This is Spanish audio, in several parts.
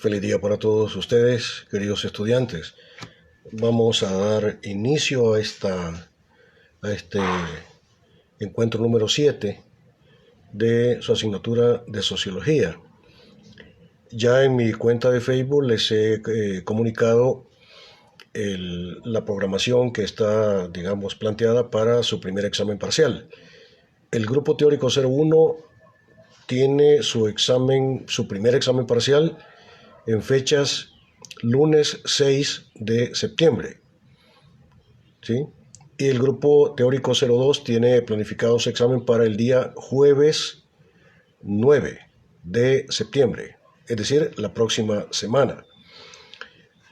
Feliz día para todos ustedes, queridos estudiantes. Vamos a dar inicio a este encuentro número 7 de su asignatura de Sociología. Ya en mi cuenta de Facebook les he comunicado la programación que está, digamos, planteada para su primer examen parcial. El grupo teórico 01 tiene su primer examen parcial en fechas lunes 6 de septiembre, ¿sí? Y el grupo teórico 02 tiene planificado su examen para el día jueves 9 de septiembre, es decir, la próxima semana.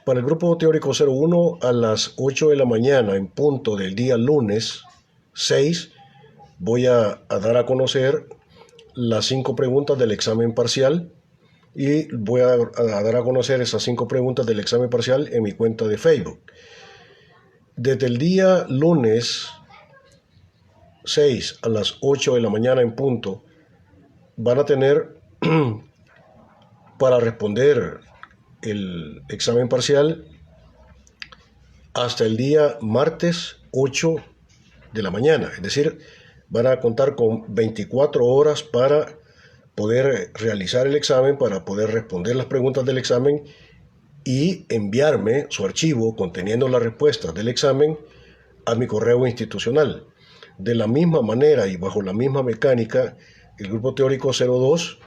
Para el grupo teórico 01, a las 8 de la mañana, en punto del día lunes 6, voy a dar a conocer las 5 preguntas del examen parcial. Y voy a dar a conocer esas 5 preguntas del examen parcial en mi cuenta de Facebook. Desde el día lunes 6 a las 8 de la mañana en punto, van a tener para responder el examen parcial hasta el día martes 8 de la mañana. Es decir, van a contar con 24 horas para poder realizar el examen, para poder responder las preguntas del examen y enviarme su archivo conteniendo las respuestas del examen a mi correo institucional. De la misma manera y bajo la misma mecánica, el grupo teórico 02,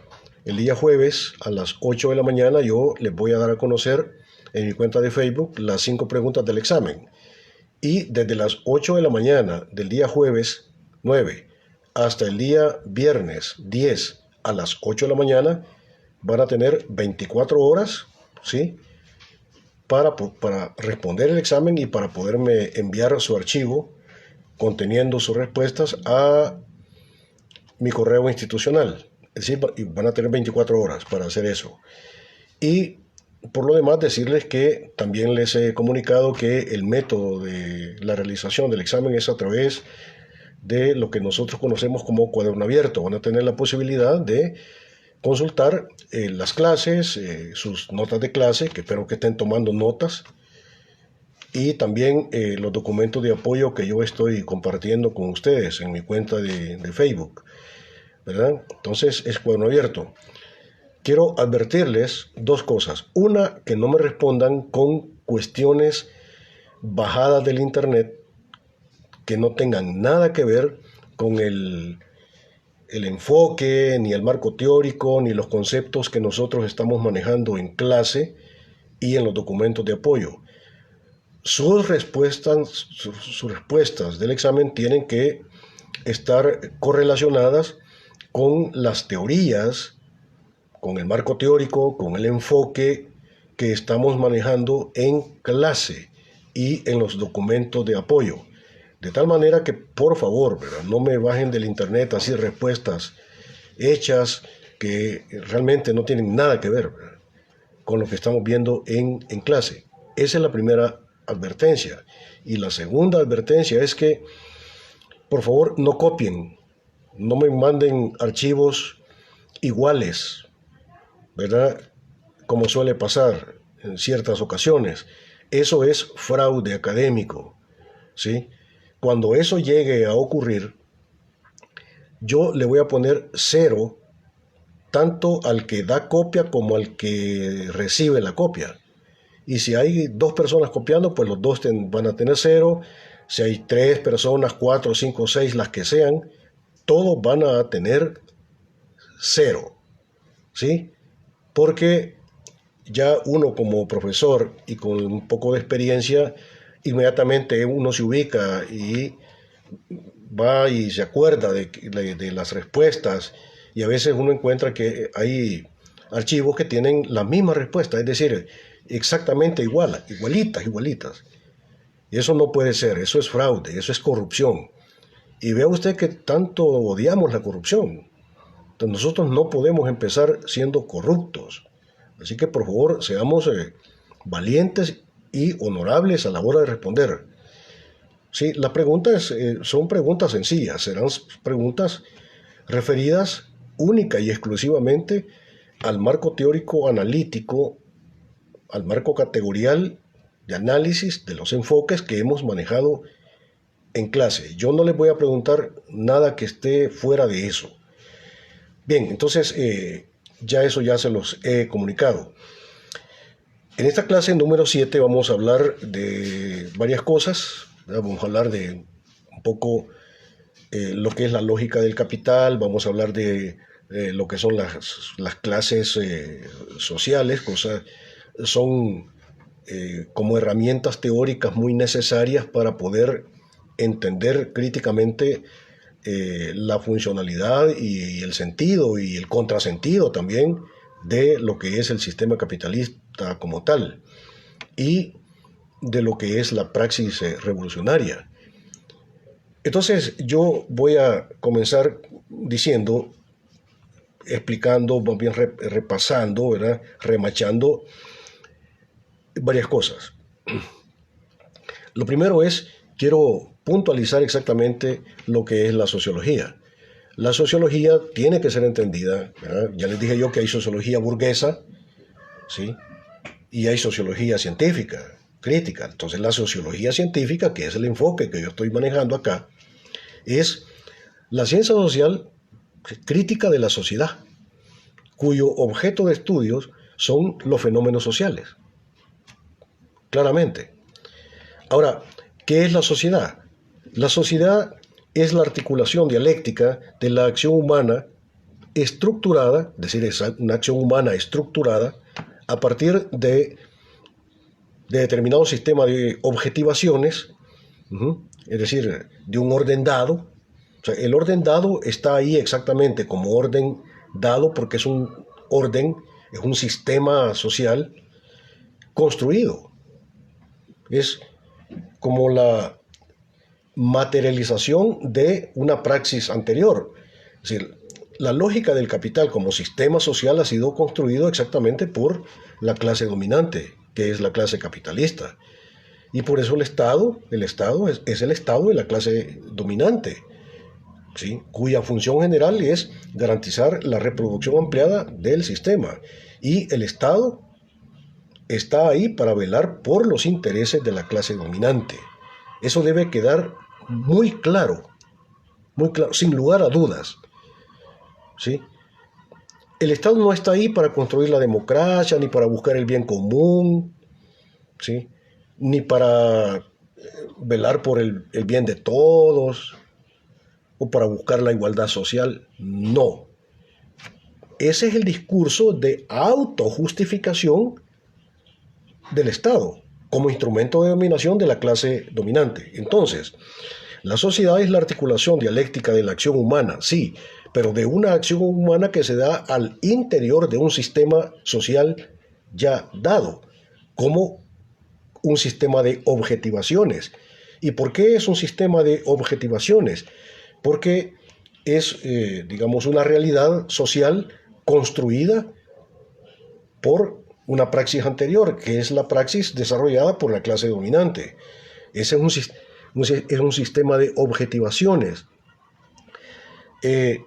el día jueves a las 8 de la mañana, yo les voy a dar a conocer en mi cuenta de Facebook las 5 preguntas del examen. Y desde las 8 de la mañana del día jueves 9 hasta el día viernes 10 a las 8 de la mañana, van a tener 24 horas, ¿sí?, para responder el examen y para poderme enviar su archivo conteniendo sus respuestas a mi correo institucional. Es decir, van a tener 24 horas para hacer eso. Y por lo demás, decirles que también les he comunicado que el método de la realización del examen es a través de lo que nosotros conocemos como cuaderno abierto. Van a tener la posibilidad de consultar las clases, sus notas de clase, que espero que estén tomando notas, y también los documentos de apoyo que yo estoy compartiendo con ustedes en mi cuenta de Facebook, ¿verdad? Entonces es cuaderno abierto. Quiero advertirles 2 cosas. Una, que no me respondan con cuestiones bajadas del internet que no tengan nada que ver con el enfoque, ni el marco teórico, ni los conceptos que nosotros estamos manejando en clase y en los documentos de apoyo. Sus respuestas del examen tienen que estar correlacionadas con las teorías, con el marco teórico, con el enfoque que estamos manejando en clase y en los documentos de apoyo. De tal manera que, por favor, ¿verdad?, no me bajen del internet así respuestas hechas que realmente no tienen nada que ver, ¿verdad?, con lo que estamos viendo en clase. Esa es la primera advertencia. Y la segunda advertencia es que, por favor, no copien, no me manden archivos iguales, ¿verdad?, como suele pasar en ciertas ocasiones. Eso es fraude académico, ¿sí? Cuando eso llegue a ocurrir, yo le voy a poner 0 tanto al que da copia como al que recibe la copia. Y si hay 2 personas copiando, pues los 2 van a tener 0. Si hay 3 personas, 4, 5, 6, las que sean, todos van a tener 0, ¿sí? Porque ya uno como profesor y con un poco de experiencia, inmediatamente uno se ubica y va y se acuerda de las respuestas, y a veces uno encuentra que hay archivos que tienen la misma respuesta, es decir, exactamente igualitas. Y eso no puede ser, eso es fraude, eso es corrupción. Y vea usted que tanto odiamos la corrupción. Entonces nosotros no podemos empezar siendo corruptos. Así que por favor seamos valientes y honorables a la hora de responder. Sí, las preguntas son preguntas sencillas, serán preguntas referidas única y exclusivamente al marco teórico analítico al marco categorial de análisis de los enfoques que hemos manejado en clase. Yo no les voy a preguntar nada que esté fuera de eso. Bien, entonces ya eso ya se los he comunicado. En esta clase número 7 vamos a hablar de varias cosas, ¿verdad? Vamos a hablar de un poco lo que es la lógica del capital, vamos a hablar de lo que son las clases sociales, son como herramientas teóricas muy necesarias para poder entender críticamente la funcionalidad y el sentido y el contrasentido también de lo que es el sistema capitalista como tal y de lo que es la praxis revolucionaria. Entonces yo voy a comenzar diciendo, explicando, más bien repasando, ¿verdad? Remachando varias cosas. Lo primero es, quiero puntualizar exactamente lo que es la sociología. La sociología tiene que ser entendida, ¿verdad? Ya les dije yo que hay sociología burguesa, ¿sí? Y hay sociología científica, crítica. Entonces la sociología científica, que es el enfoque que yo estoy manejando acá, es la ciencia social crítica de la sociedad, cuyo objeto de estudios son los fenómenos sociales. Claramente. Ahora, ¿qué es la sociedad? La sociedad es la articulación dialéctica de la acción humana estructurada, es decir, es una acción humana estructurada a partir de determinado sistema de objetivaciones, es decir, de un orden dado. O sea, el orden dado está ahí exactamente como orden dado porque es un orden, es un sistema social construido. Es como la materialización de una praxis anterior. Es decir, la lógica del capital como sistema social ha sido construido exactamente por la clase dominante, que es la clase capitalista. Y por eso el Estado es el Estado de la clase dominante, ¿sí? Cuya función general es garantizar la reproducción ampliada del sistema. Y el Estado está ahí para velar por los intereses de la clase dominante. Eso debe quedar muy claro, sin lugar a dudas, ¿sí? El Estado no está ahí para construir la democracia, ni para buscar el bien común, ¿sí? Ni para velar por el bien de todos, o para buscar la igualdad social. No. Ese es el discurso de autojustificación del Estado como instrumento de dominación de la clase dominante. Entonces, la sociedad es la articulación dialéctica de la acción humana, sí, pero de una acción humana que se da al interior de un sistema social ya dado, como un sistema de objetivaciones. ¿Y por qué es un sistema de objetivaciones? Porque es, digamos, una realidad social construida por una praxis anterior, que es la praxis desarrollada por la clase dominante. Ese es un sistema de objetivaciones. ¿Qué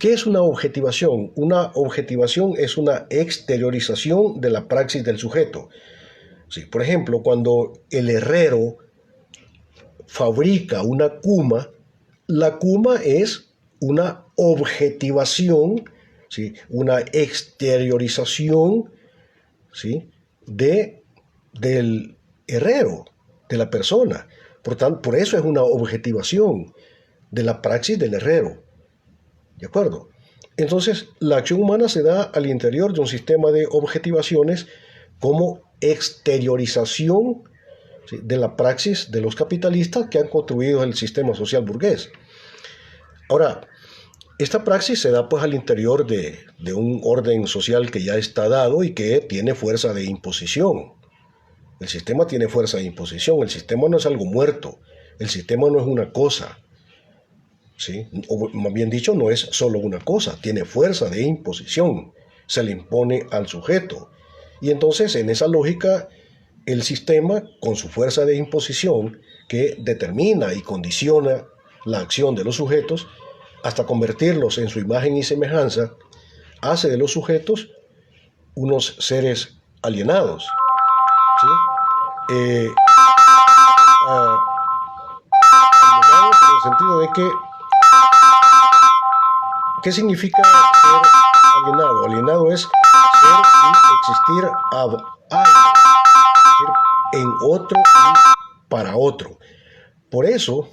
es una objetivación? Una objetivación es una exteriorización de la praxis del sujeto. Sí, por ejemplo, cuando el herrero fabrica una cuma, la cuma es una objetivación, ¿sí? Una exteriorización, ¿sí? del herrero, de la persona. Por eso es una objetivación de la praxis del herrero. ¿De acuerdo? Entonces, la acción humana se da al interior de un sistema de objetivaciones como exteriorización, ¿sí? de la praxis de los capitalistas que han construido el sistema social burgués. Ahora, esta praxis se da pues al interior de un orden social que ya está dado y que tiene fuerza de imposición. El sistema tiene fuerza de imposición, el sistema no es algo muerto, el sistema no es una cosa, ¿sí? O más bien dicho, no es solo una cosa, tiene fuerza de imposición, se le impone al sujeto. Y entonces, en esa lógica, el sistema, con su fuerza de imposición, que determina y condiciona la acción de los sujetos, hasta convertirlos en su imagen y semejanza, hace de los sujetos unos seres alienados, ¿sí? Alienados en el sentido de que, ¿qué significa ser alienado? Alienado es ser y existir en otro y para otro. Por eso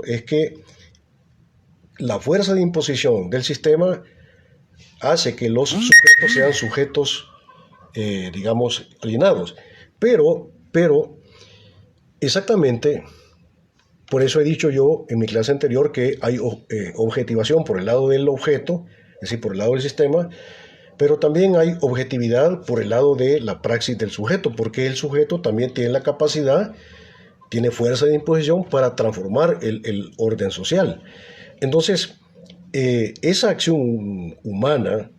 es que la fuerza de imposición del sistema hace que los sujetos sean sujetos, digamos, alienados. Pero, exactamente, por eso he dicho yo en mi clase anterior que hay objetivación por el lado del objeto, es decir, por el lado del sistema, pero también hay objetividad por el lado de la praxis del sujeto, porque el sujeto también tiene la capacidad, tiene fuerza de imposición para transformar el orden social. Entonces, esa acción humana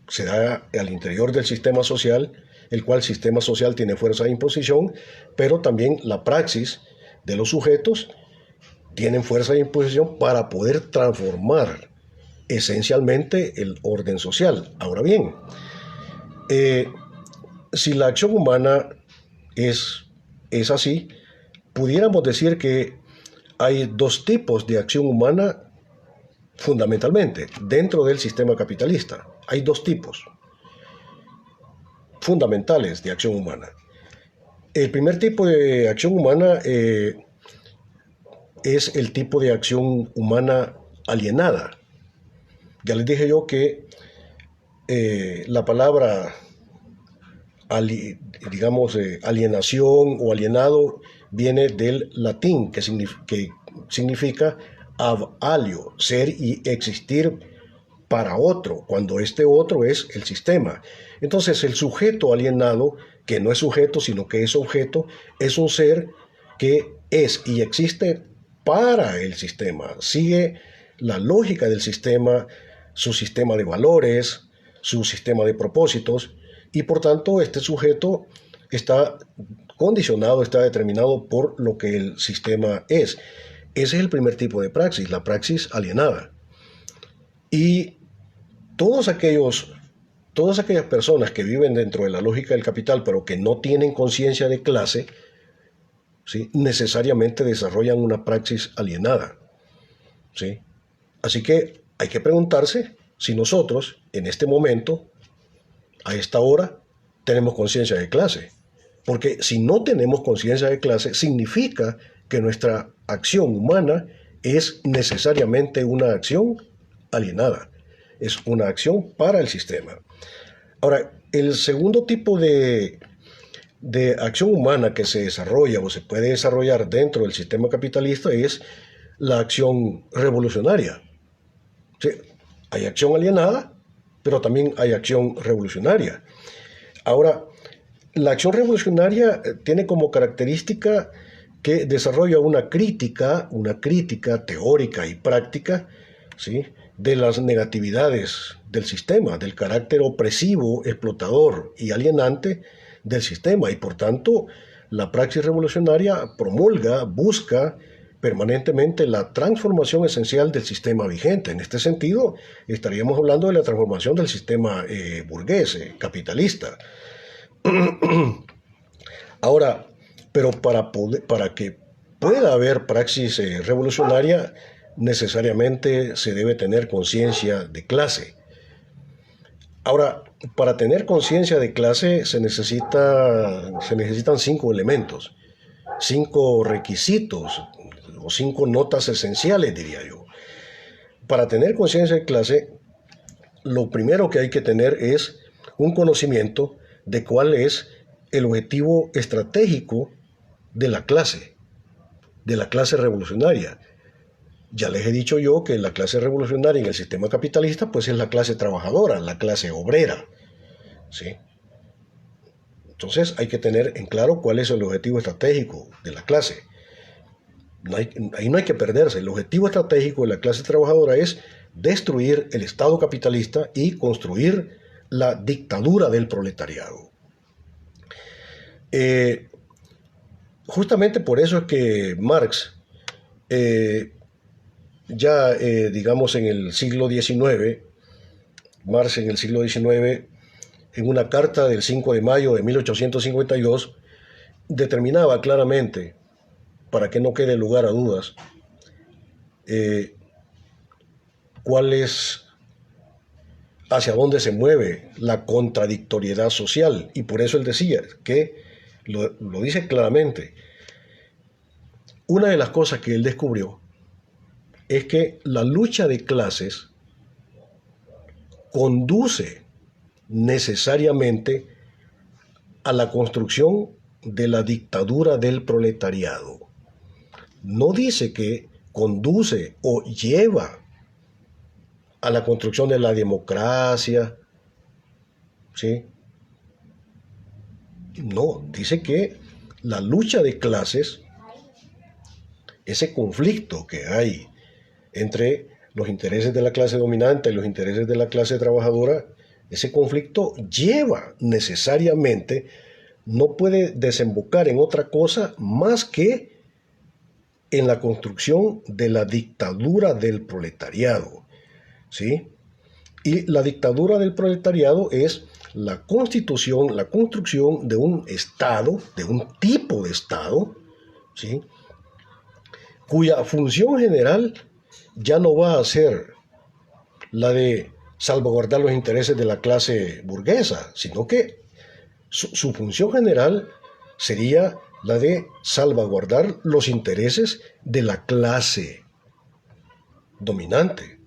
se da al interior del sistema social, el cual sistema social tiene fuerza de imposición, pero también la praxis de los sujetos tienen fuerza de imposición para poder transformar esencialmente el orden social. Ahora bien, si la acción humana es así, pudiéramos decir que hay dos tipos de acción humana fundamentalmente dentro del sistema capitalista. Hay dos tipos fundamentales de acción humana. El primer tipo de acción humana es el tipo de acción humana alienada. Ya les dije yo que la palabra alienación o alienado viene del latín, que significa ab alio, ser y existir para otro, cuando este otro es el sistema. Entonces, el sujeto alienado, que no es sujeto, sino que es objeto, es un ser que es y existe para el sistema. Sigue la lógica del sistema, su sistema de valores, su sistema de propósitos, y por tanto este sujeto está condicionado, está determinado por lo que el sistema es. Ese es el primer tipo de praxis, la praxis alienada. Y todas aquellas personas que viven dentro de la lógica del capital, pero que no tienen conciencia de clase, ¿sí?, necesariamente desarrollan una praxis alienada, ¿sí? Así que hay que preguntarse si nosotros, en este momento, a esta hora, tenemos conciencia de clase. Porque si no tenemos conciencia de clase, significa que nuestra acción humana es necesariamente una acción alienada. Es una acción para el sistema. Ahora, el segundo tipo de acción humana que se desarrolla o se puede desarrollar dentro del sistema capitalista es la acción revolucionaria. ¿Sí? Hay acción alienada, pero también hay acción revolucionaria. Ahora, la acción revolucionaria tiene como característica que desarrolla una crítica teórica y práctica, ¿sí?, de las negatividades del sistema, del carácter opresivo, explotador y alienante del sistema. Y por tanto, la praxis revolucionaria promulga, busca permanentemente la transformación esencial del sistema vigente. En este sentido, estaríamos hablando de la transformación del sistema burgués, capitalista. Ahora, pero para que pueda haber praxis revolucionaria, necesariamente se debe tener conciencia de clase. Ahora, para tener conciencia de clase se necesitan 5 elementos, 5 requisitos o 5 notas esenciales, diría yo. Para tener conciencia de clase, lo primero que hay que tener es un conocimiento de cuál es el objetivo estratégico de la clase revolucionaria. Ya les he dicho yo que la clase revolucionaria en el sistema capitalista pues es la clase trabajadora, la clase obrera, ¿sí? Entonces hay que tener en claro cuál es el objetivo estratégico de la clase. Ahí no hay que perderse. El objetivo estratégico de la clase trabajadora es destruir el Estado capitalista y construir la dictadura del proletariado. Justamente por eso es que Marx, digamos en el siglo XIX, en una carta del 5 de mayo de 1852, determinaba claramente, para que no quede lugar a dudas, cuál es, hacia dónde se mueve la contradictoriedad social. Y por eso él decía que, lo dice claramente, una de las cosas que él descubrió es que la lucha de clases conduce necesariamente a la construcción de la dictadura del proletariado. No dice que conduce o lleva a la construcción de la democracia, ¿sí? No, dice que la lucha de clases, ese conflicto que hay entre los intereses de la clase dominante y los intereses de la clase trabajadora, ese conflicto lleva necesariamente, no puede desembocar en otra cosa más que en la construcción de la dictadura del proletariado, ¿sí? Y la dictadura del proletariado es la constitución, la construcción de un Estado, de un tipo de Estado, ¿sí? Cuya función general ya no va a ser la de salvaguardar los intereses de la clase burguesa, sino que su función general sería la de salvaguardar los intereses de la clase dominante.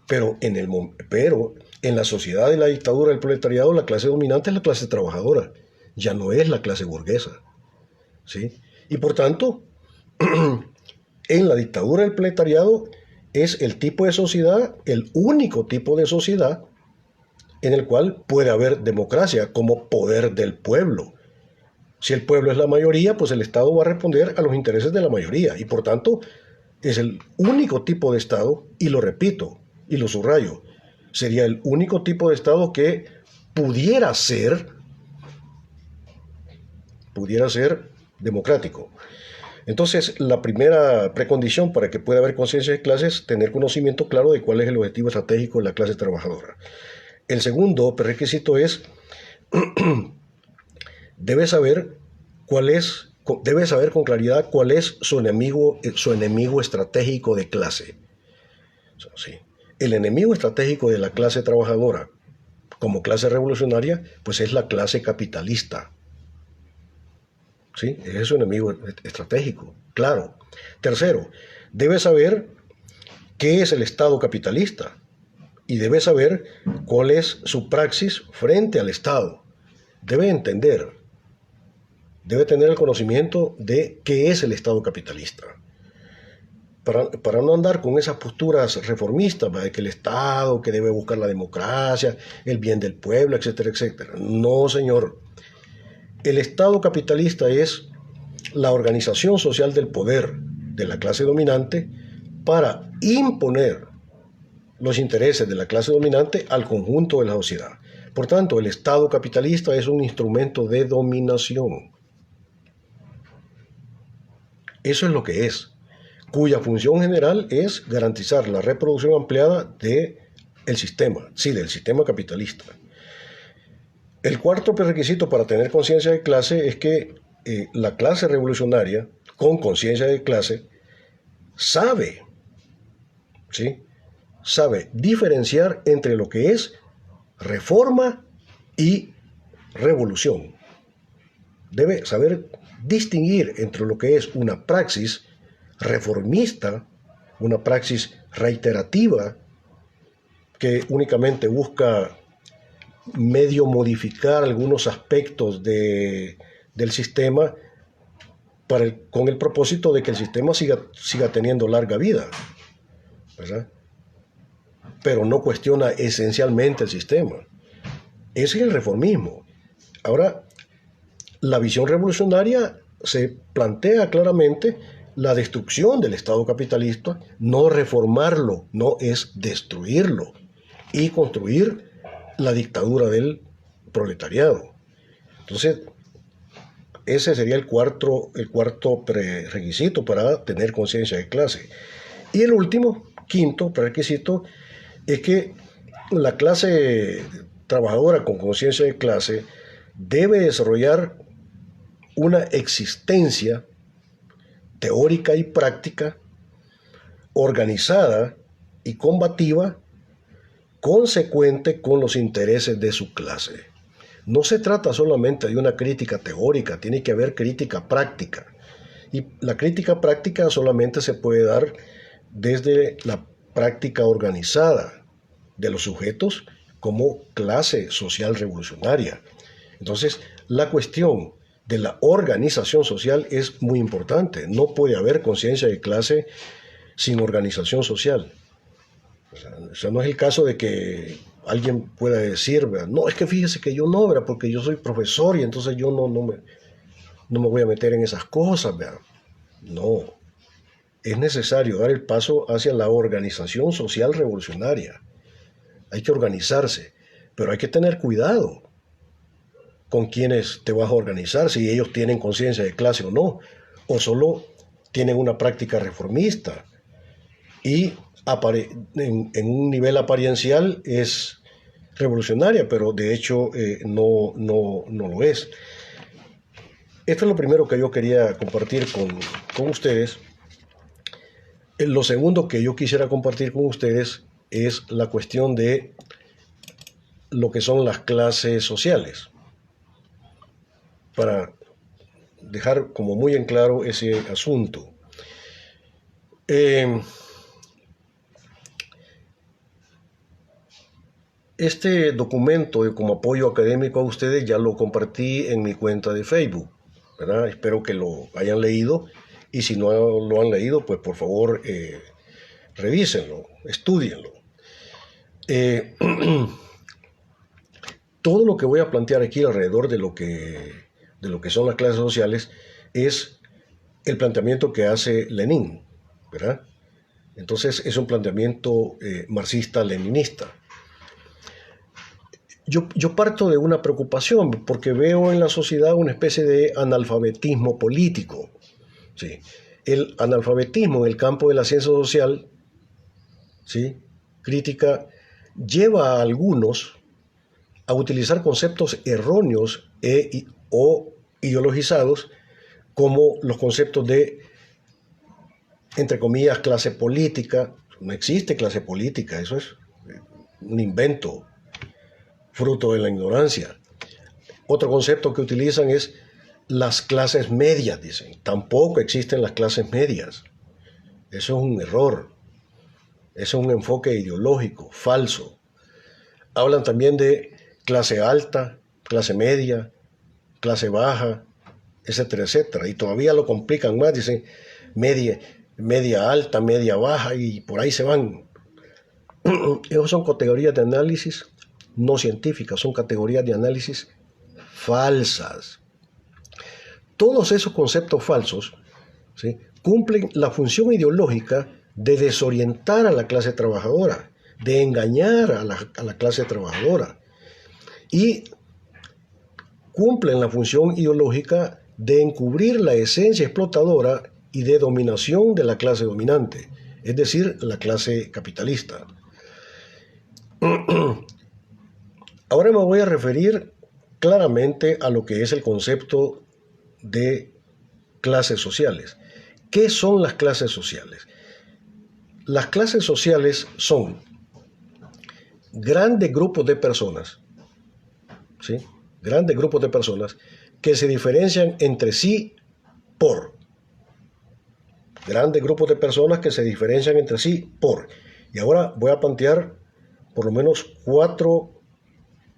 Pero en la sociedad de la dictadura del proletariado, la clase dominante es la clase trabajadora, ya no es la clase burguesa, ¿sí? Y por tanto, en la dictadura del proletariado es el tipo de sociedad, el único tipo de sociedad en el cual puede haber democracia como poder del pueblo. Si el pueblo es la mayoría, pues el Estado va a responder a los intereses de la mayoría y por tanto es el único tipo de Estado, y lo repito y lo subrayo, sería el único tipo de Estado que pudiera ser democrático. Entonces, la primera precondición para que pueda haber conciencia de clases es tener conocimiento claro de cuál es el objetivo estratégico de la clase trabajadora. El segundo prerequisito es, debe saber con claridad cuál es su enemigo estratégico de clase. ¿Sí? El enemigo estratégico de la clase trabajadora como clase revolucionaria, pues es la clase capitalista. ¿Sí? Es su enemigo estratégico, claro. Tercero, debe saber qué es el Estado capitalista y debe saber cuál es su praxis frente al Estado. Debe entender, debe tener el conocimiento de qué es el Estado capitalista. Para no andar con esas posturas reformistas, de que el Estado, que debe buscar la democracia, el bien del pueblo, etcétera, etcétera. No, señor. El Estado capitalista es la organización social del poder de la clase dominante para imponer los intereses de la clase dominante al conjunto de la sociedad. Por tanto, el Estado capitalista es un instrumento de dominación. Eso es lo que es, cuya función general es garantizar la reproducción ampliada del sistema, sí, del sistema capitalista. El cuarto prerequisito para tener conciencia de clase es que la clase revolucionaria, con conciencia de clase, sabe, ¿sí?, sabe diferenciar entre lo que es reforma y revolución. Debe saber distinguir entre lo que es una praxis reformista, una praxis reiterativa, que únicamente busca medio modificar algunos aspectos del sistema con el propósito de que el sistema siga teniendo larga vida, ¿verdad? Pero no cuestiona esencialmente el sistema. Ese es el reformismo. Ahora, la visión revolucionaria se plantea claramente la destrucción del Estado capitalista, no reformarlo, no es destruirlo y construir la dictadura del proletariado. Entonces, ese sería el cuarto prerequisito para tener conciencia de clase. Y el último, quinto prerequisito, es que la clase trabajadora con conciencia de clase debe desarrollar una existencia teórica y práctica, organizada y combativa, consecuente con los intereses de su clase. No se trata solamente de una crítica teórica, tiene que haber crítica práctica. Y la crítica práctica solamente se puede dar desde la práctica organizada de los sujetos como clase social revolucionaria. Entonces, la cuestión de la organización social es muy importante. No puede haber conciencia de clase sin organización social. O sea, no es el caso de que alguien pueda decir, ¿verdad? No, es que fíjese que yo no, ¿verdad? Porque yo soy profesor y entonces yo no me voy a meter en esas cosas, ¿verdad? No, es necesario dar el paso hacia la organización social revolucionaria. Hay que organizarse, pero hay que tener cuidado con quienes te vas a organizar, si ellos tienen conciencia de clase o no, o solo tienen una práctica reformista y en un nivel apariencial es revolucionaria, pero de hecho no lo es. Esto es lo primero que yo quería compartir con ustedes. Lo segundo que yo quisiera compartir con ustedes es la cuestión de lo que son las clases sociales, para dejar como muy en claro ese asunto. Este documento como apoyo académico a ustedes ya lo compartí en mi cuenta de Facebook, ¿verdad? Espero que lo hayan leído y si no lo han leído, pues por favor revísenlo, estúdienlo. Todo lo que voy a plantear aquí alrededor de lo que son las clases sociales es el planteamiento que hace Lenin, ¿verdad? Entonces es un planteamiento marxista-leninista. Yo parto de una preocupación porque veo en la sociedad una especie de analfabetismo político. ¿Sí? El analfabetismo en el campo de la ciencia social, ¿sí?, crítica, lleva a algunos a utilizar conceptos erróneos o ideologizados como los conceptos de, entre comillas, clase política. No existe clase política, eso es un invento fruto de la ignorancia. Otro concepto que utilizan es las clases medias, dicen. Tampoco existen las clases medias. Eso es un error. Eso es un enfoque ideológico, falso. Hablan también de clase alta, clase media, clase baja, etcétera, etcétera. Y todavía lo complican más, dicen media alta, media baja, y por ahí se van. Esas son categorías de análisis no científicas, son categorías de análisis falsas. Todos esos conceptos falsos, ¿sí?, cumplen la función ideológica de desorientar a la clase trabajadora, de engañar a la clase trabajadora, y cumplen la función ideológica de encubrir la esencia explotadora y de dominación de la clase dominante, es decir, la clase capitalista. Ahora me voy a referir claramente a lo que es el concepto de clases sociales. ¿Qué son las clases sociales? Las clases sociales son grandes grupos de personas, ¿sí?, grandes grupos de personas que se diferencian entre sí por. Grandes grupos de personas que se diferencian entre sí por. Y ahora voy a plantear por lo menos 4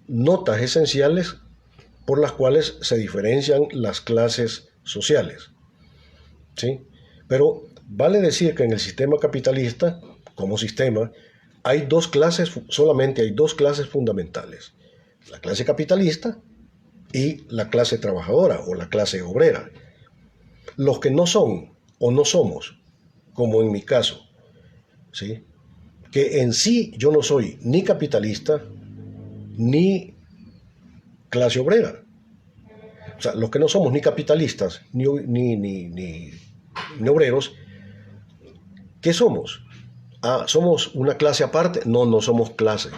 notas esenciales por las cuales se diferencian las clases sociales, ¿sí? Pero vale decir que en el sistema capitalista, como sistema, solamente hay dos clases fundamentales: la clase capitalista y la clase trabajadora o la clase obrera. Los que no son o no somos, como en mi caso, ¿sí?, que en sí yo no soy ni capitalista ni clase obrera. O sea, los que no somos ni capitalistas ni obreros, ¿qué somos? ¿Somos una clase aparte? No, no somos clase.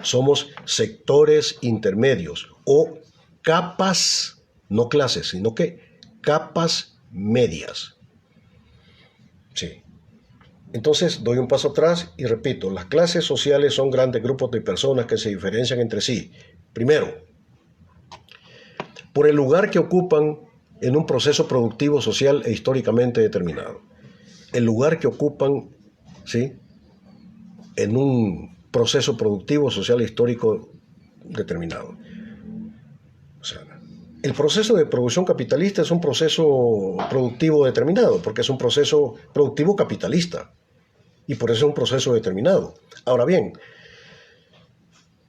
Somos sectores intermedios o capas, no clases, sino que capas medias. Sí. Entonces doy un paso atrás y repito, las clases sociales son grandes grupos de personas que se diferencian entre sí. Primero, por el lugar que ocupan en un proceso productivo social e históricamente determinado. El lugar que ocupan, ¿sí?, en un proceso productivo social e histórico determinado. O sea, el proceso de producción capitalista es un proceso productivo determinado, porque es un proceso productivo capitalista, y por eso es un proceso determinado. Ahora bien,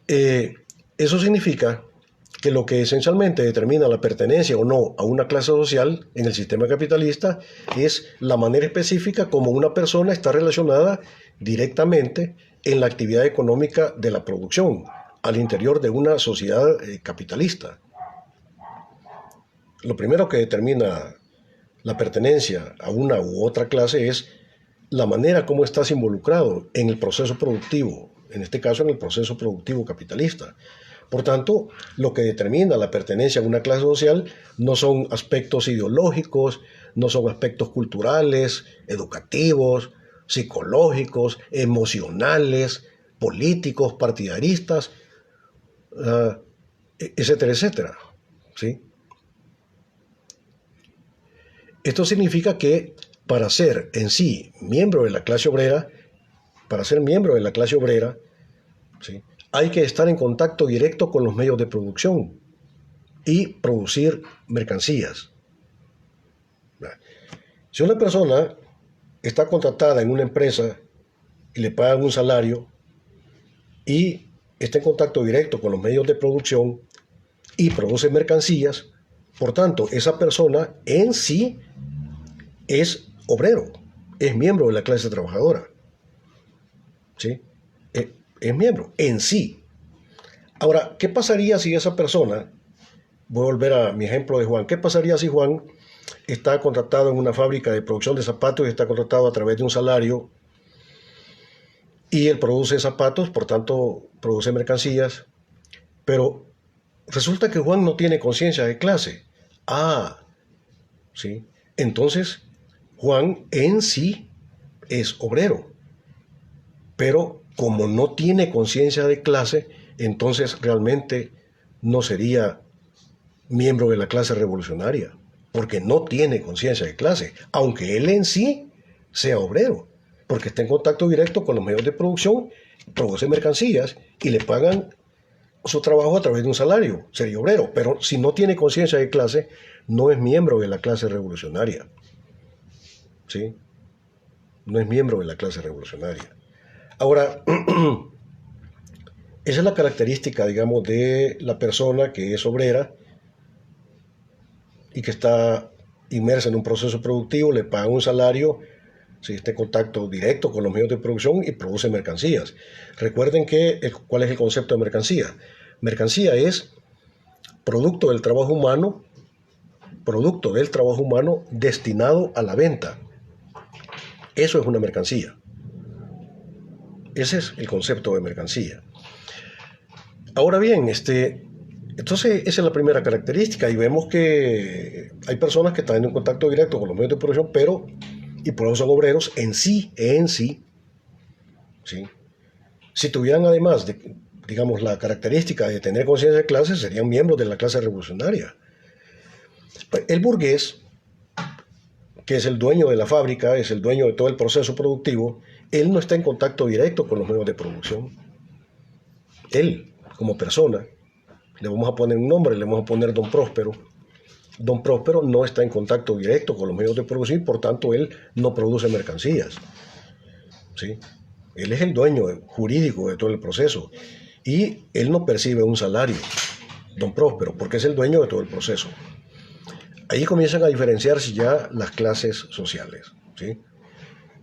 eso significa que lo que esencialmente determina la pertenencia o no a una clase social en el sistema capitalista es la manera específica como una persona está relacionada directamente en la actividad económica de la producción al interior de una sociedad capitalista. Lo primero que determina la pertenencia a una u otra clase es la manera como estás involucrado en el proceso productivo, en este caso en el proceso productivo capitalista. Por tanto, lo que determina la pertenencia a una clase social no son aspectos ideológicos, no son aspectos culturales, educativos, psicológicos, emocionales, políticos, partidaristas, etcétera, etcétera. ¿Sí? Esto significa que para ser en sí miembro de la clase obrera, ¿sí?, hay que estar en contacto directo con los medios de producción y producir mercancías. Si una persona está contratada en una empresa y le pagan un salario y está en contacto directo con los medios de producción y produce mercancías, por tanto, esa persona en sí es obrero, es miembro de la clase trabajadora. ¿Sí? Es miembro en sí. Ahora, ¿qué pasaría si esa persona, voy a volver a mi ejemplo de Juan, qué pasaría si Juan está contratado en una fábrica de producción de zapatos y está contratado a través de un salario y él produce zapatos, por tanto produce mercancías, pero resulta que Juan no tiene conciencia de clase? ¿Sí? Entonces Juan en sí es obrero, pero como no tiene conciencia de clase, entonces realmente no sería miembro de la clase revolucionaria, porque no tiene conciencia de clase, aunque él en sí sea obrero, porque está en contacto directo con los medios de producción, produce mercancías y le pagan su trabajo a través de un salario, sería obrero, pero si no tiene conciencia de clase, no es miembro de la clase revolucionaria. ¿Sí? No es miembro de la clase revolucionaria. Ahora, esa es la característica, digamos, de la persona que es obrera y que está inmersa en un proceso productivo, le pagan un salario, si está en contacto directo con los medios de producción y produce mercancías. Recuerden ¿cuál es el concepto de mercancía? Mercancía es producto del trabajo humano destinado a la venta. Eso es una mercancía. Ese es el concepto de mercancía. Ahora bien, entonces esa es la primera característica y vemos que hay personas que están en contacto directo con los medios de producción, y por eso son obreros en sí. ¿Sí? Si tuvieran además, digamos, la característica de tener conciencia de clase, serían miembros de la clase revolucionaria. El burgués, que es el dueño de la fábrica, es el dueño de todo el proceso productivo, él no está en contacto directo con los medios de producción. Él, como persona, le vamos a poner un nombre, le vamos a poner Don Próspero. Don Próspero no está en contacto directo con los medios de producción y por tanto él no produce mercancías. ¿Sí? Él es el dueño jurídico de todo el proceso y él no percibe un salario, Don Próspero, porque es el dueño de todo el proceso. Ahí comienzan a diferenciarse ya las clases sociales. ¿Sí?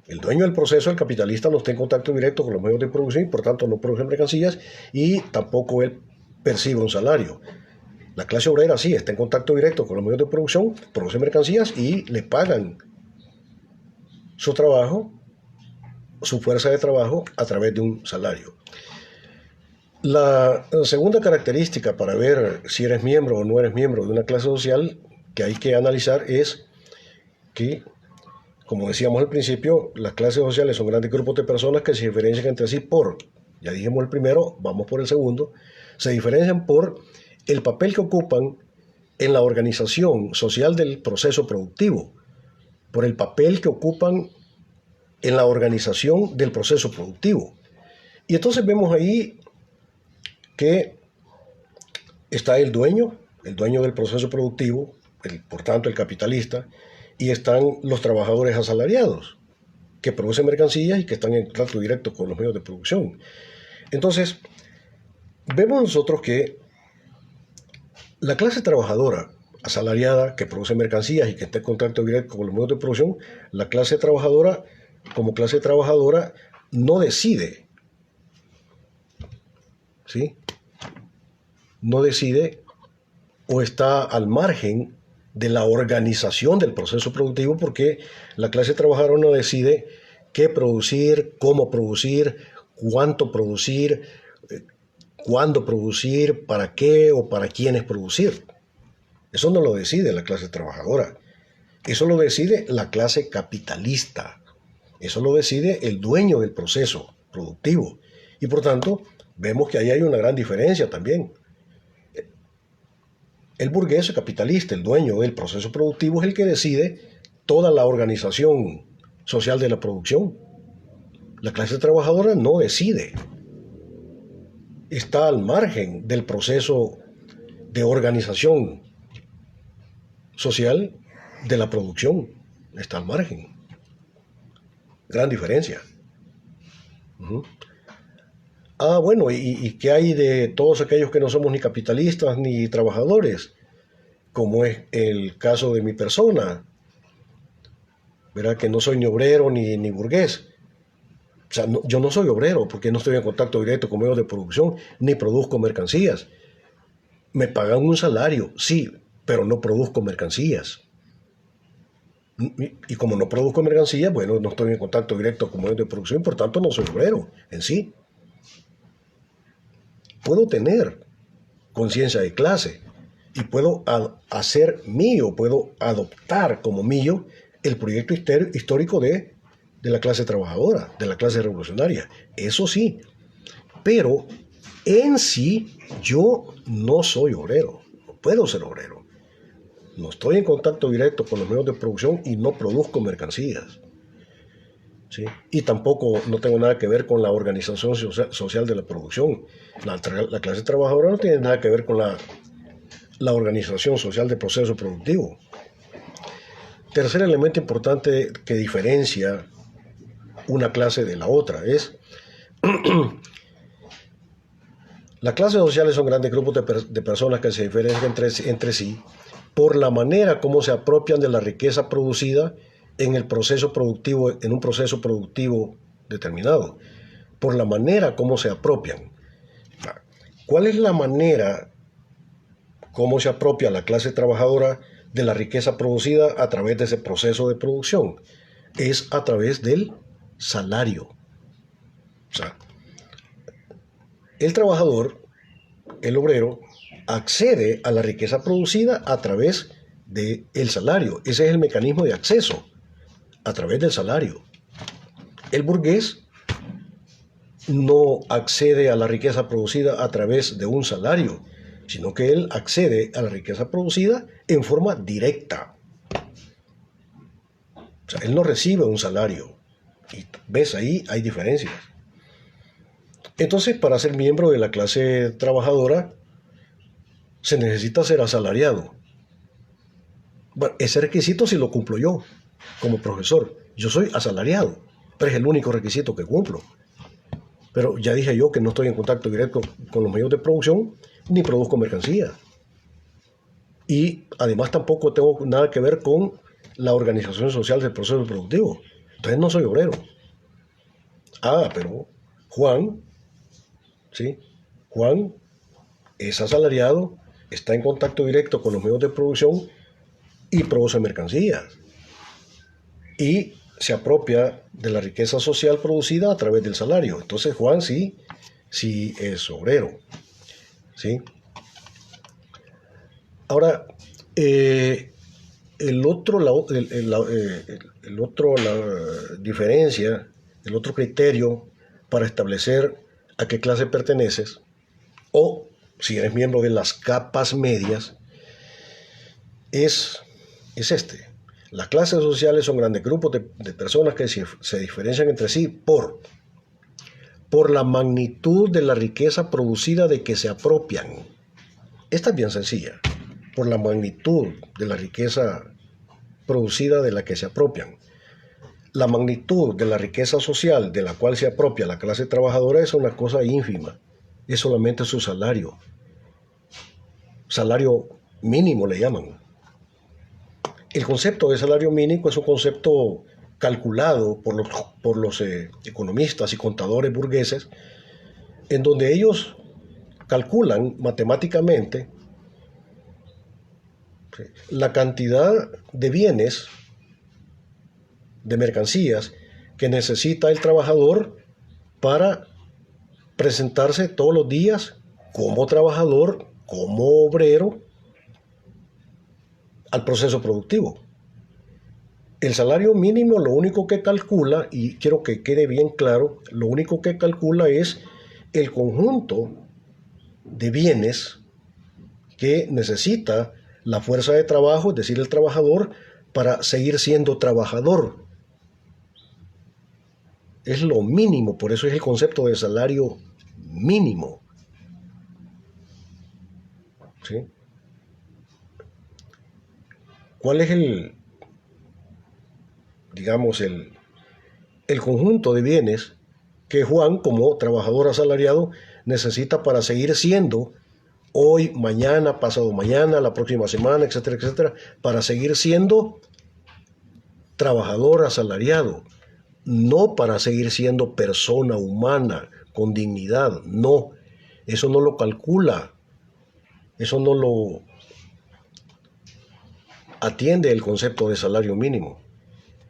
El dueño del proceso, el capitalista, no está en contacto directo con los medios de producción y por tanto no produce mercancías y tampoco él percibe un salario. La clase obrera sí está en contacto directo con los medios de producción, produce mercancías y le pagan su trabajo, su fuerza de trabajo a través de un salario. La segunda característica para ver si eres miembro o no eres miembro de una clase social que hay que analizar es que, como decíamos al principio, las clases sociales son grandes grupos de personas que se diferencian entre sí ya dijimos el primero, vamos por el segundo, se diferencian por el papel que ocupan en la organización social del proceso productivo, por el papel que ocupan en la organización del proceso productivo. Y entonces vemos ahí que está el dueño del proceso productivo, por tanto el capitalista, y están los trabajadores asalariados, que producen mercancías y que están en contacto directo con los medios de producción. Entonces, vemos nosotros que la clase trabajadora asalariada que produce mercancías y que está en contacto directo con los medios de producción, la clase trabajadora, como clase trabajadora, no decide, ¿sí? No decide o está al margen de la organización del proceso productivo porque la clase trabajadora no decide qué producir, cómo producir, cuánto producir, cuándo producir, para qué o para quiénes producir. Eso no lo decide la clase trabajadora. Eso lo decide la clase capitalista. Eso lo decide el dueño del proceso productivo. Y por tanto, vemos que ahí hay una gran diferencia también. El burgués capitalista, el dueño del proceso productivo, es el que decide toda la organización social de la producción. La clase trabajadora no decide. Está al margen del proceso de organización social de la producción. Está al margen. Gran diferencia. Bueno, ¿y qué hay de todos aquellos que no somos ni capitalistas ni trabajadores? Como es el caso de mi persona, ¿verdad? Que no soy ni obrero ni burgués. O sea, yo no soy obrero porque no estoy en contacto directo con medios de producción, ni produzco mercancías. Me pagan un salario, sí, pero no produzco mercancías. Y como no produzco mercancías, bueno, no estoy en contacto directo con medios de producción, por tanto no soy obrero en sí. Puedo tener conciencia de clase y puedo hacer mío, puedo adoptar como mío el proyecto histórico de la clase trabajadora, de la clase revolucionaria. Eso sí, pero en sí yo no soy obrero, no puedo ser obrero. No estoy en contacto directo con los medios de producción y no produzco mercancías. ¿Sí? Y tampoco no tengo nada que ver con la organización social de la producción. La clase trabajadora no tiene nada que ver con la organización social del proceso productivo. Tercer elemento importante que diferencia una clase de la otra es las clases sociales son grandes grupos de personas que se diferencian entre sí por la manera como se apropian de la riqueza producida en el proceso productivo, en un proceso productivo determinado, por la manera como se apropian. ¿Cuál es la manera cómo se apropia la clase trabajadora de la riqueza producida a través de ese proceso de producción? Es a través del salario. O sea, el trabajador, el obrero, accede a la riqueza producida a través del salario. Ese es el mecanismo de acceso, a través del salario. El burgués no accede a la riqueza producida a través de un salario, sino que él accede a la riqueza producida en forma directa. O sea, él no recibe un salario. Y ves, ahí hay diferencias. Entonces, para ser miembro de la clase trabajadora, se necesita ser asalariado. Bueno, ese requisito sí lo cumplo yo, como profesor. Yo soy asalariado, pero es el único requisito que cumplo. Pero ya dije yo que no estoy en contacto directo con los medios de producción, ni produzco mercancía. Y además tampoco tengo nada que ver con la organización social del proceso productivo. Entonces no soy obrero. Pero Juan, ¿sí? Juan es asalariado, está en contacto directo con los medios de producción y produce mercancías. Y se apropia de la riqueza social producida a través del salario. Entonces Juan sí si es obrero, ¿sí? Ahora, la diferencia, el otro criterio para establecer a qué clase perteneces, o si eres miembro de las capas medias, es este. Las clases sociales son grandes grupos de personas que se diferencian entre sí por la magnitud de la riqueza producida de que se apropian. Esta es bien sencilla. Por la magnitud de la riqueza producida de la que se apropian. La magnitud de la riqueza social de la cual se apropia la clase trabajadora es una cosa ínfima. Es solamente su salario. Salario mínimo le llaman. El concepto de salario mínimo es un concepto calculado por los economistas y contadores burgueses, en donde ellos calculan matemáticamente la cantidad de bienes, de mercancías que necesita el trabajador para presentarse todos los días como trabajador, como obrero, al proceso productivo. El salario mínimo lo único que calcula, y quiero que quede bien claro, lo único que calcula es el conjunto de bienes que necesita la fuerza de trabajo, es decir, el trabajador, para seguir siendo trabajador. Es lo mínimo, por eso es el concepto de salario mínimo. ¿Sí? ¿Cuál es el conjunto de bienes que Juan, como trabajador asalariado, necesita para seguir siendo hoy, mañana, pasado mañana, la próxima semana, etcétera, etcétera, para seguir siendo trabajador asalariado, no para seguir siendo persona humana con dignidad? No, eso no lo calcula, eso no lo atiende el concepto de salario mínimo.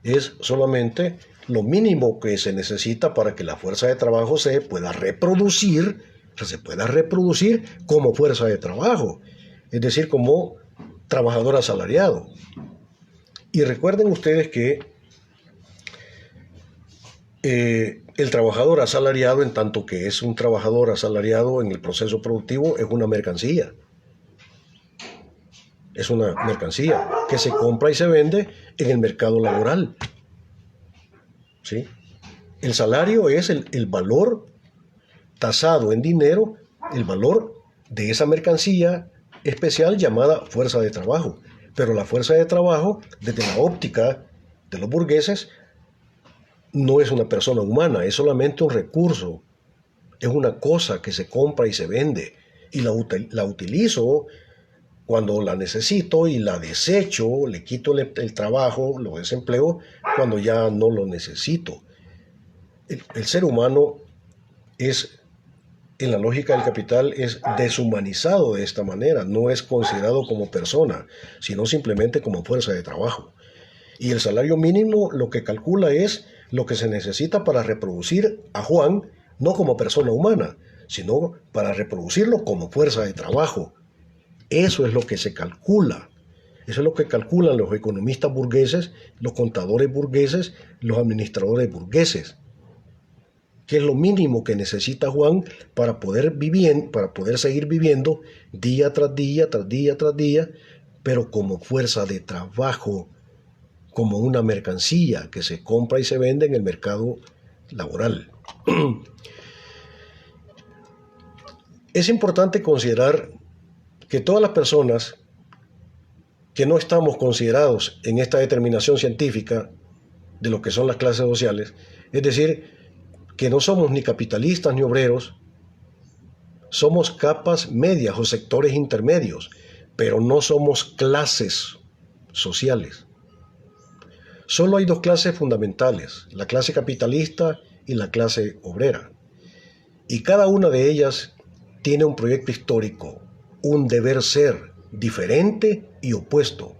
Es solamente lo mínimo que se necesita para que la fuerza de trabajo se pueda reproducir como fuerza de trabajo, es decir, como trabajador asalariado. Y recuerden ustedes que el trabajador asalariado, en tanto que es un trabajador asalariado en el proceso productivo, es una mercancía. Es una mercancía que se compra y se vende en el mercado laboral. ¿Sí? El salario es el valor tasado en dinero, el valor de esa mercancía especial llamada fuerza de trabajo. Pero la fuerza de trabajo, desde la óptica de los burgueses, no es una persona humana, es solamente un recurso, es una cosa que se compra y se vende, y la utilizo cuando la necesito y la desecho, le quito el trabajo, lo desempleo, cuando ya no lo necesito. El ser humano es, en la lógica del capital, es deshumanizado de esta manera, no es considerado como persona, sino simplemente como fuerza de trabajo. Y el salario mínimo lo que calcula es lo que se necesita para reproducir a Juan, no como persona humana, sino para reproducirlo como fuerza de trabajo. Eso es lo que se calcula. Eso es lo que calculan los economistas burgueses, los contadores burgueses, los administradores burgueses. ¿Qué es lo mínimo que necesita Juan para poder seguir viviendo día tras día, tras día, tras día, pero como fuerza de trabajo, como una mercancía que se compra y se vende en el mercado laboral? Es importante considerar que todas las personas que no estamos considerados en esta determinación científica de lo que son las clases sociales, es decir, que no somos ni capitalistas ni obreros, somos capas medias o sectores intermedios, pero no somos clases sociales. Solo hay dos clases fundamentales, la clase capitalista y la clase obrera. Y cada una de ellas tiene un proyecto histórico, un deber ser diferente y opuesto.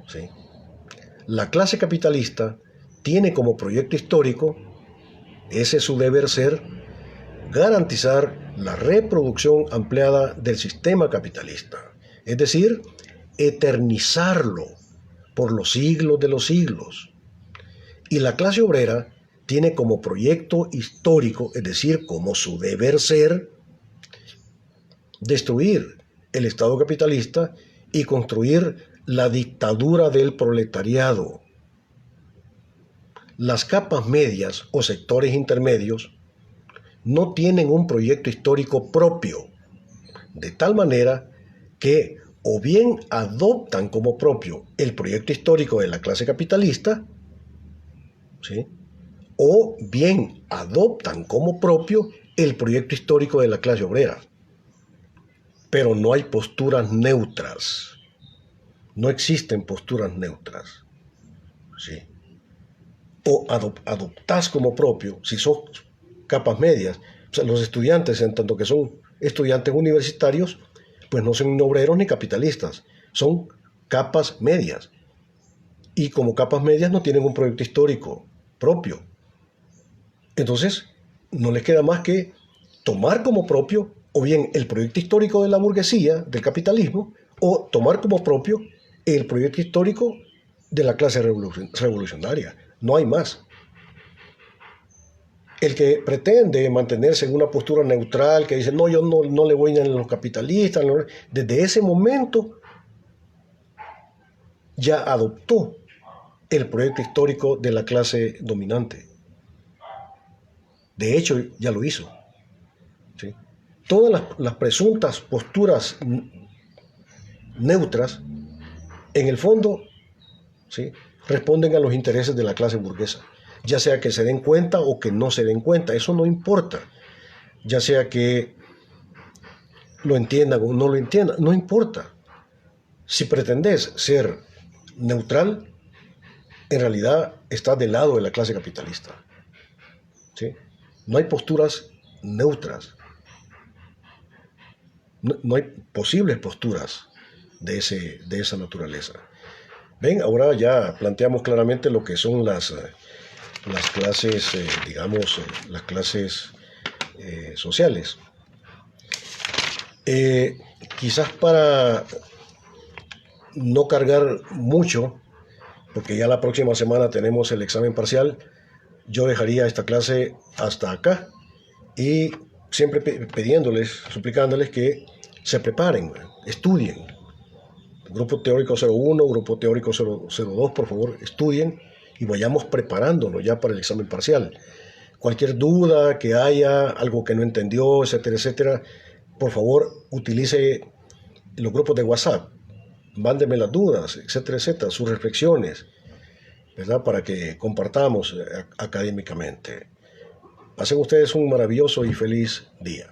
¿Sí? La clase capitalista tiene como proyecto histórico, ese es su deber ser, garantizar la reproducción ampliada del sistema capitalista, es decir, eternizarlo por los siglos de los siglos. Y la clase obrera tiene como proyecto histórico, es decir, como su deber ser, destruir el Estado capitalista y construir la dictadura del proletariado. Las capas medias o sectores intermedios no tienen un proyecto histórico propio, de tal manera que o bien adoptan como propio el proyecto histórico de la clase capitalista, ¿sí?, o bien adoptan como propio el proyecto histórico de la clase obrera. Pero no hay posturas neutras. No existen posturas neutras. ¿Sí? O adoptás como propio, si sos capas medias, o sea, los estudiantes, en tanto que son estudiantes universitarios, pues no son obreros ni capitalistas, son capas medias. Y como capas medias no tienen un proyecto histórico propio. Entonces, no les queda más que tomar como propio o bien el proyecto histórico de la burguesía, del capitalismo, o tomar como propio el proyecto histórico de la clase revolucionaria. No hay más. El que pretende mantenerse en una postura neutral, que dice, no, yo no le voy a los capitalistas, desde ese momento ya adoptó el proyecto histórico de la clase dominante. De hecho, ya lo hizo. ¿Sí? Todas las presuntas posturas neutras, en el fondo, ¿sí?, responden a los intereses de la clase burguesa. Ya sea que se den cuenta o que no se den cuenta, eso no importa. Ya sea que lo entiendan o no lo entiendan, no importa. Si pretendes ser neutral, en realidad estás del lado de la clase capitalista. ¿Sí? No hay posturas neutras. No hay posibles posturas de esa naturaleza. Ven, ahora ya planteamos claramente lo que son las clases, digamos, las clases sociales. Quizás para no cargar mucho, porque ya la próxima semana tenemos el examen parcial, yo dejaría esta clase hasta acá y siempre pidiéndoles, suplicándoles que se preparen, estudien. Grupo teórico 01, grupo teórico 02, por favor, estudien y vayamos preparándonos ya para el examen parcial. Cualquier duda que haya, algo que no entendió, etcétera, etcétera, por favor, utilice los grupos de WhatsApp. Mándeme las dudas, etcétera, etcétera, sus reflexiones, ¿verdad?, para que compartamos académicamente. Pasen ustedes un maravilloso y feliz día.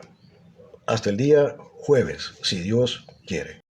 Hasta el día jueves, si Dios quiere.